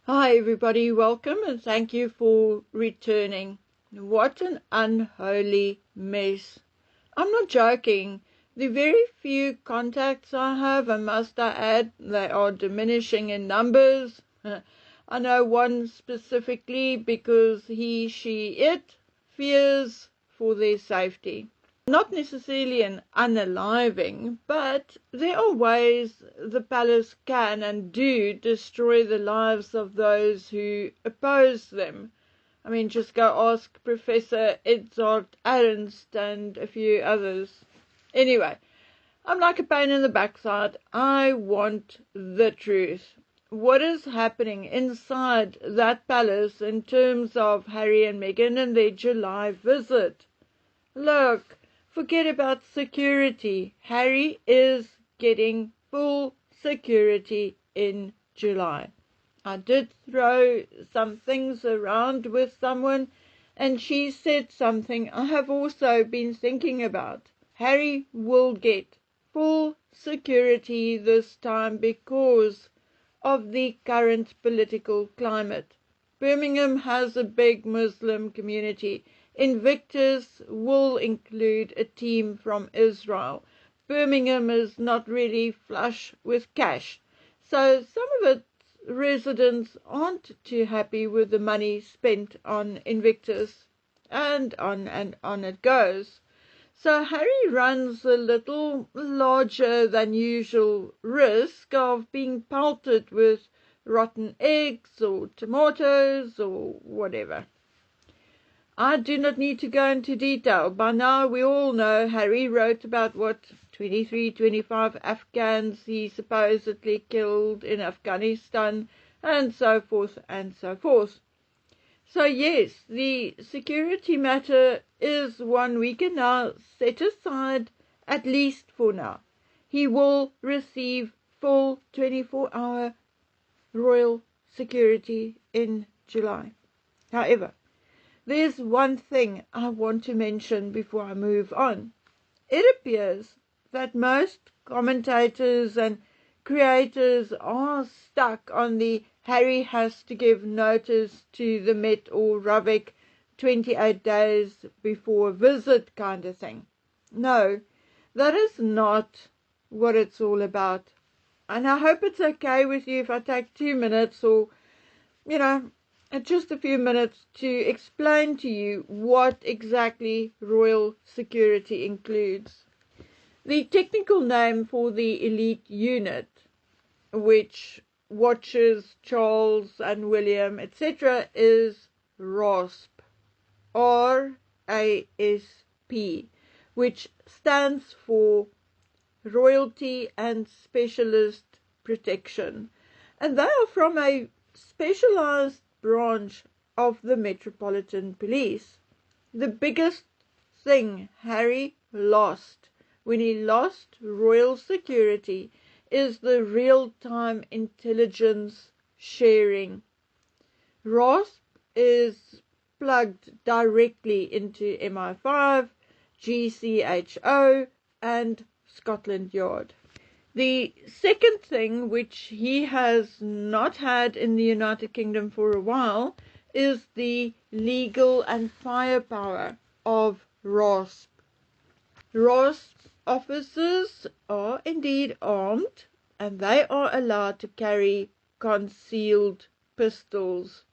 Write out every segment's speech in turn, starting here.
Hi everybody, welcome and thank you for returning. What an unholy mess. I'm not joking. The very few contacts I have, and must I add, they are diminishing in numbers. I know one specifically because he, she, it fears for their safety. Not necessarily an unaliving, but there are ways the palace can and do destroy the lives of those who oppose them. I mean, just go ask Professor Edzard Ernst and a few others. Anyway, I'm like a pain in the backside. I want the truth. What is happening inside that palace in terms of Harry and Meghan and their July visit? Look, forget about security. Harry is getting full security in July. I did throw some things around with someone, and she said something I have also been thinking about. Harry will get full security this time because of the current political climate. Birmingham has a big Muslim community. Invictus will include a team from Israel. Birmingham is not really flush with cash, so some of its residents aren't too happy with the money spent on Invictus, and on it goes. So Harry runs a little larger than usual risk of being pelted with rotten eggs or tomatoes or whatever. I do not need to go into detail. By now we all know Harry wrote about 23, 25 Afghans he supposedly killed in Afghanistan, and so forth and so forth. So yes, the security matter is one we can now set aside, at least for now. He will receive full 24-hour royal security in July. However, there's one thing I want to mention before I move on. It appears that most commentators and creators are stuck on the Harry has to give notice to the Met or Ravik 28 days before a visit kind of thing. No, that is not what it's all about. And I hope it's okay with you if I take 2 minutes or, just a few minutes to explain to you what exactly royal security includes. The technical name for the elite unit, which watches Charles and William, etc., is RASP, R-A-S-P, which stands for Royalty and Specialist Protection. And they are from a specialized branch of the Metropolitan Police. The biggest thing Harry lost when he lost royal security is the real-time intelligence sharing. RASP is plugged directly into MI5, GCHO, and Scotland Yard. The second thing, which he has not had in the United Kingdom for a while, is the legal and firepower of RASP. RASP officers are indeed armed, and they are allowed to carry concealed pistols,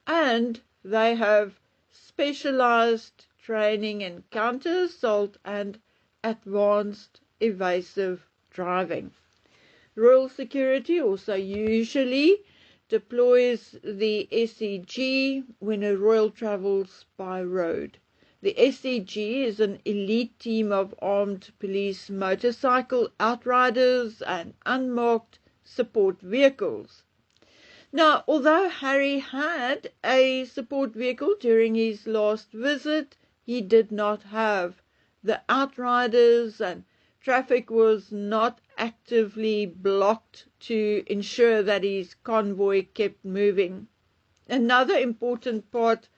and they have specialized training in counter-assault and advanced evasive driving. Royal Security also usually deploys the SEG when a royal travels by road. The SEG is an elite team of armed police motorcycle outriders and unmarked support vehicles. Now, although Harry had a support vehicle during his last visit, he did not have the outriders, and traffic was not actively blocked to ensure that his convoy kept moving. Another important part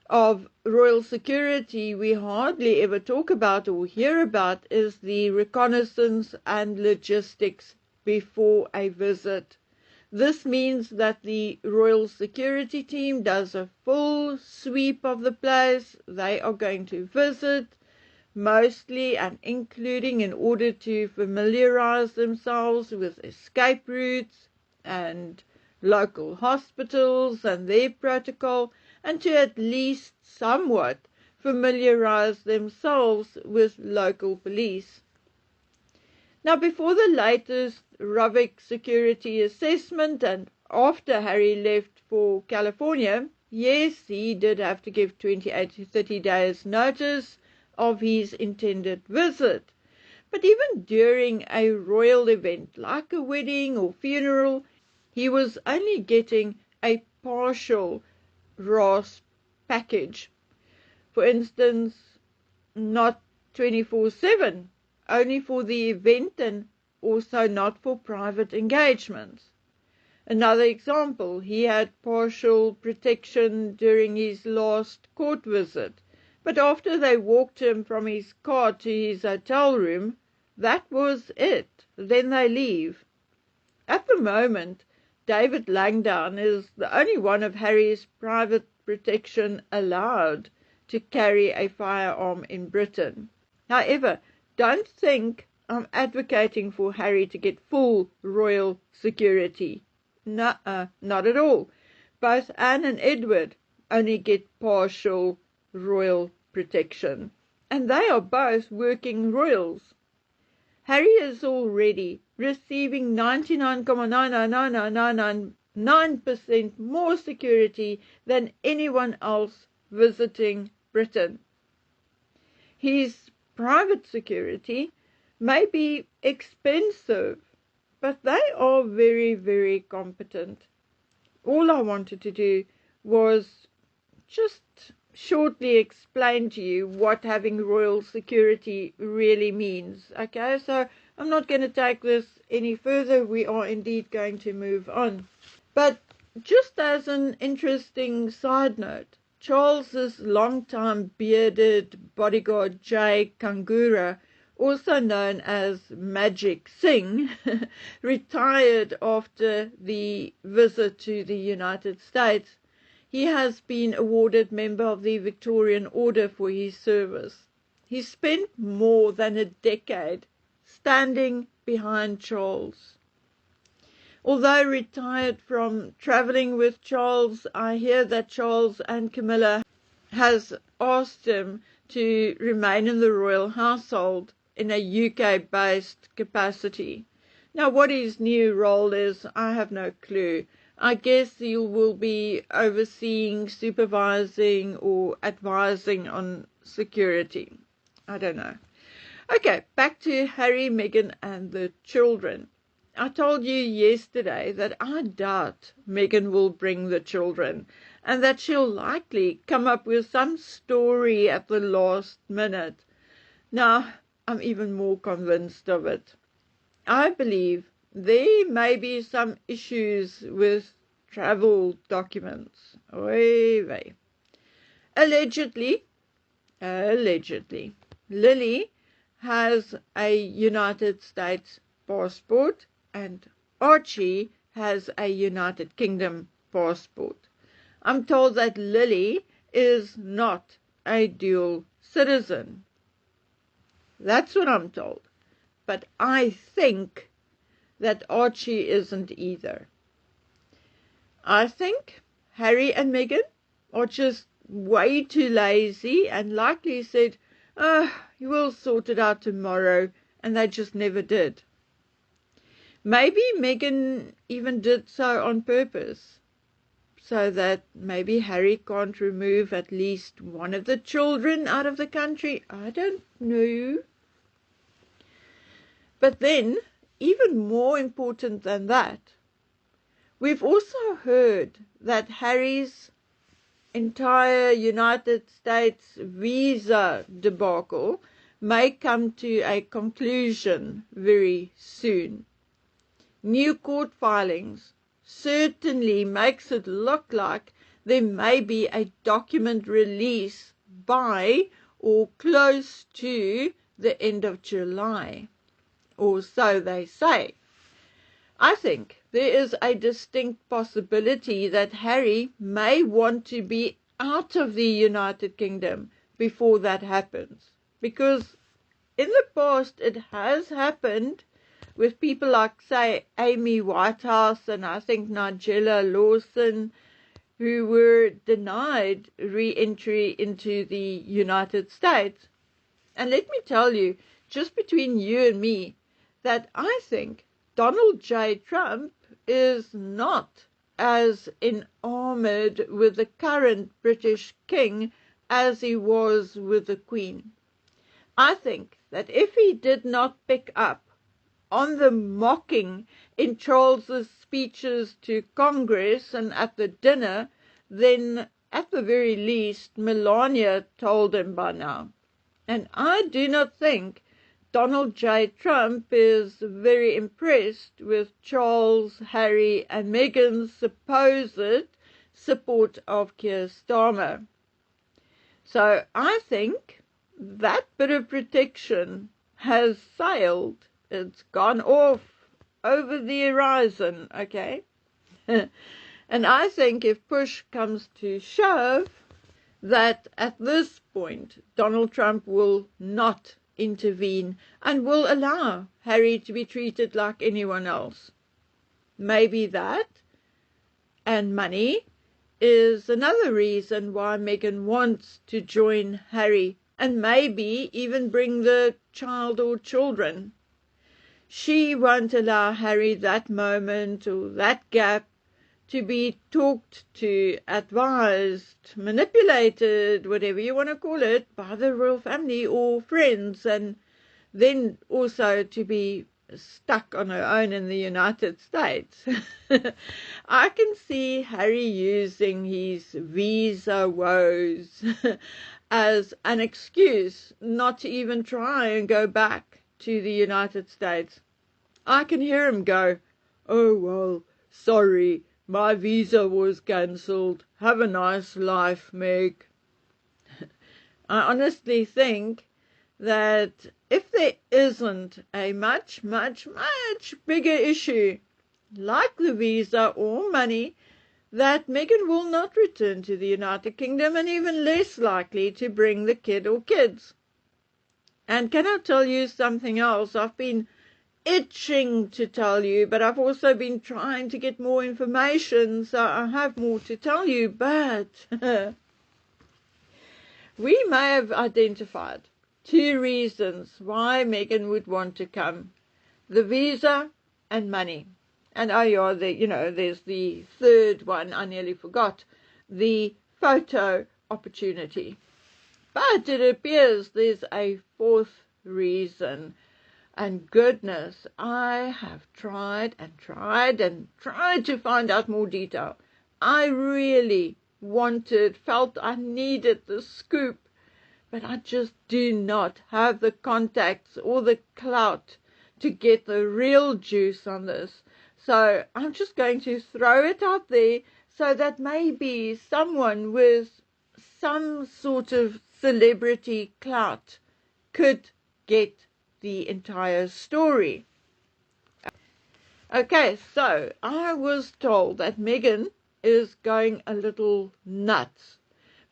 of royal security we hardly ever talk about or hear about is the reconnaissance and logistics before a visit. This means that the Royal Security Team does a full sweep of the place. They are going to visit, mostly and including in order to familiarize themselves with escape routes and local hospitals and their protocol, and to at least somewhat familiarize themselves with local police. Now, before the latest Rovic security assessment and after Harry left for California, yes, he did have to give 28 to 30 days notice of his intended visit. But even during a royal event like a wedding or funeral, he was only getting a partial RAS package. For instance, not 24/7, only for the event and also not for private engagements. Another example, he had partial protection during his last court visit, but after they walked him from his car to his hotel room, that was it. Then they leave. At the moment, David Langdown is the only one of Harry's private protection allowed to carry a firearm in Britain. However, don't think I'm advocating for Harry to get full royal security. Nuh-uh, not at all. Both Anne and Edward only get partial royal protection, and they are both working royals. Harry is already receiving 99.99999% more security than anyone else visiting Britain. His private security may be expensive, but they are very, very competent. All I wanted to do was just shortly explain to you what having royal security really means. Okay, so I'm not going to take this any further. We are indeed going to move on. But just as an interesting side note, Charles's longtime bearded bodyguard Jay Kangura, also known as Magic Singh, retired after the visit to the United States. He has been awarded Member of the Victorian Order for his service. He spent more than a decade standing behind Charles. Although retired from travelling with Charles, I hear that Charles and Camilla has asked him to remain in the royal household in a UK-based capacity. Now, what his new role is, I have no clue. I guess he will be overseeing, supervising, or advising on security. I don't know. Okay, back to Harry, Meghan, and the children. I told you yesterday that I doubt Meghan will bring the children and that she'll likely come up with some story at the last minute. Now, I'm even more convinced of it. I believe there may be some issues with travel documents. Oy vey. Allegedly, Lily has a United States passport and Archie has a United Kingdom passport. I'm told that Lily is not a dual citizen. That's what I'm told. But I think that Archie isn't either. I think Harry and Meghan are just way too lazy and likely said, you will sort it out tomorrow, and they just never did. Maybe Meghan even did so on purpose, so that maybe Harry can't remove at least one of the children out of the country. I don't know. But then, even more important than that, we've also heard that Harry's entire United States visa debacle may come to a conclusion very soon. New court filings certainly makes it look like there may be a document release by or close to the end of July, or so they say. I think there is a distinct possibility that Harry may want to be out of the United Kingdom before that happens. Because in the past it has happened with people like, say, Amy Whitehouse and I think Nigella Lawson, who were denied re-entry into the United States. And let me tell you, just between you and me, that I think Donald J. Trump is not as enamored with the current British king as he was with the Queen. I think that if he did not pick up on the mocking in Charles's speeches to Congress and at the dinner, then at the very least Melania told him by now. And I do not think Donald J. Trump is very impressed with Charles, Harry and Meghan's supposed support of Keir Starmer. So I think that bit of protection has sailed. It's gone off over the horizon, okay? And I think if push comes to shove, that at this point Donald Trump will not intervene and will allow Harry to be treated like anyone else. Maybe that and money is another reason why Meghan wants to join Harry and maybe even bring the child or children. She won't allow Harry that moment or that gap to be talked to, advised, manipulated, whatever you want to call it, by the royal family or friends, and then also to be stuck on her own in the United States. I can see Harry using his visa woes as an excuse not to even try and go back to the United States. I can hear him go, "Oh, well, sorry, my visa was cancelled. Have a nice life, Meg." I honestly think that if there isn't a much, much, much bigger issue, like the visa or money, that Meghan will not return to the United Kingdom and even less likely to bring the kid or kids. And can I tell you something else? I've been itching to tell you, but I've also been trying to get more information, so I have more to tell you, but we may have identified 2 reasons why Meghan would want to come: the visa and money. And oh yeah, there's the third one I nearly forgot, the photo opportunity. But it appears there's a 4th reason. And goodness, I have tried and tried and tried to find out more detail. I really felt I needed the scoop, but I just do not have the contacts or the clout to get the real juice on this. So I'm just going to throw it out there so that maybe someone with some sort of celebrity clout could get the entire story. Okay, so I was told that Meghan is going a little nuts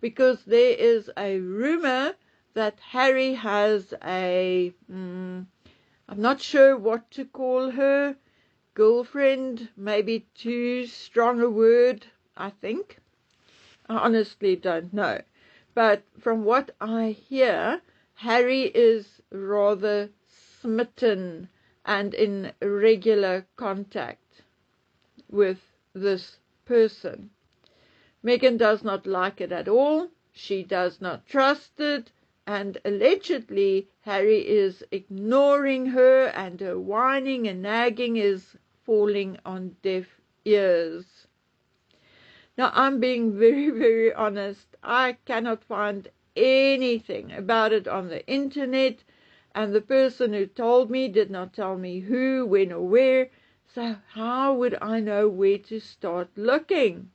because there is a rumor that Harry has a, I'm not sure what to call her, girlfriend, maybe too strong a word, I think. I honestly don't know. But from what I hear, Harry is rather smitten and in regular contact with this person. Meghan does not like it at all. She does not trust it. And allegedly, Harry is ignoring her, and her whining and nagging is falling on deaf ears. Now, I'm being very, very honest. I cannot find anything about it on the internet, and the person who told me did not tell me who, when, or where. So how would I know where to start looking?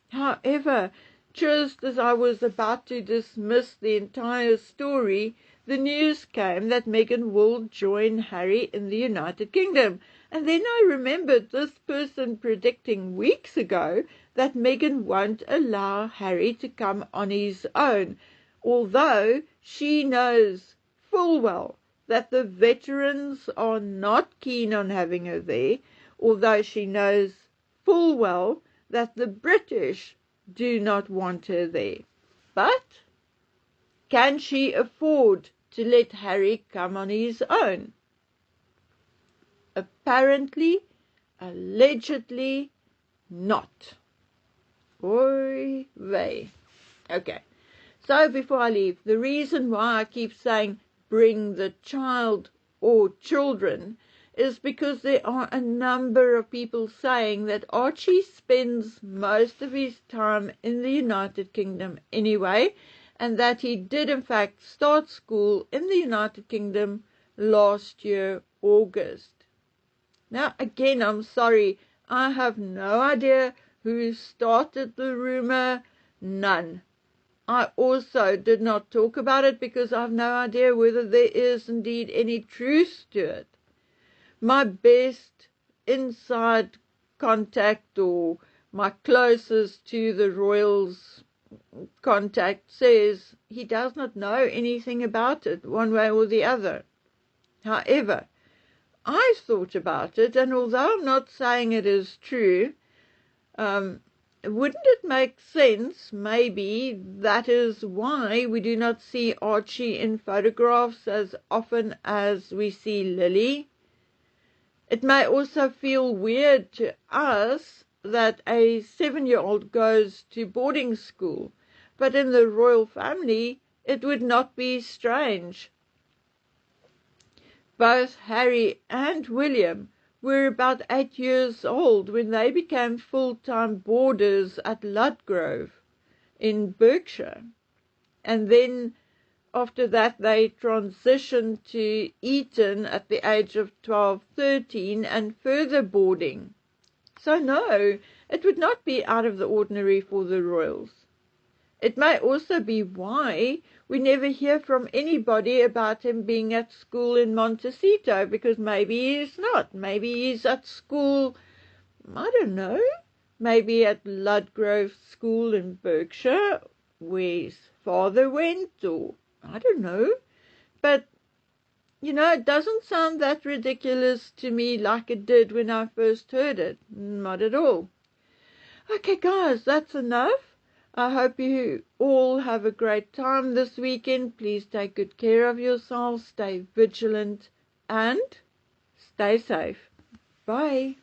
However, just as I was about to dismiss the entire story, the news came that Meghan will join Harry in the United Kingdom. And then I remembered this person predicting weeks ago that Meghan won't allow Harry to come on his own, although she knows full well that the veterans are not keen on having her there, although she knows full well that the British do not want her there. But can she afford to let Harry come on his own? Apparently, allegedly, not. Oy vey. Okay, so before I leave, the reason why I keep saying bring the child or children is because there are a number of people saying that Archie spends most of his time in the United Kingdom anyway, and that he did in fact start school in the United Kingdom last year, August. Now, again, I'm sorry, I have no idea who started the rumor, none. I also did not talk about it because I have no idea whether there is indeed any truth to it. My best inside contact, or my closest to the royals contact, says he does not know anything about it, one way or the other. However, I thought about it, and although I'm not saying it is true, wouldn't it make sense, maybe, that is why we do not see Archie in photographs as often as we see Lily? It may also feel weird to us that a 7-year-old goes to boarding school, but in the royal family it would not be strange. Both Harry and William were about 8 years old when they became full-time boarders at Ludgrove in Berkshire, and then after that they transitioned to Eton at the age of 12, 13, and further boarding. So no, it would not be out of the ordinary for the royals. It may also be why we never hear from anybody about him being at school in Montecito, because maybe he's not. Maybe he's at school, I don't know, maybe at Ludgrove School in Berkshire, where his father went, or I don't know. But, you know, it doesn't sound that ridiculous to me like it did when I first heard it. Not at all. Okay, guys, that's enough. I hope you all have a great time this weekend. Please take good care of yourselves, stay vigilant, and stay safe. Bye.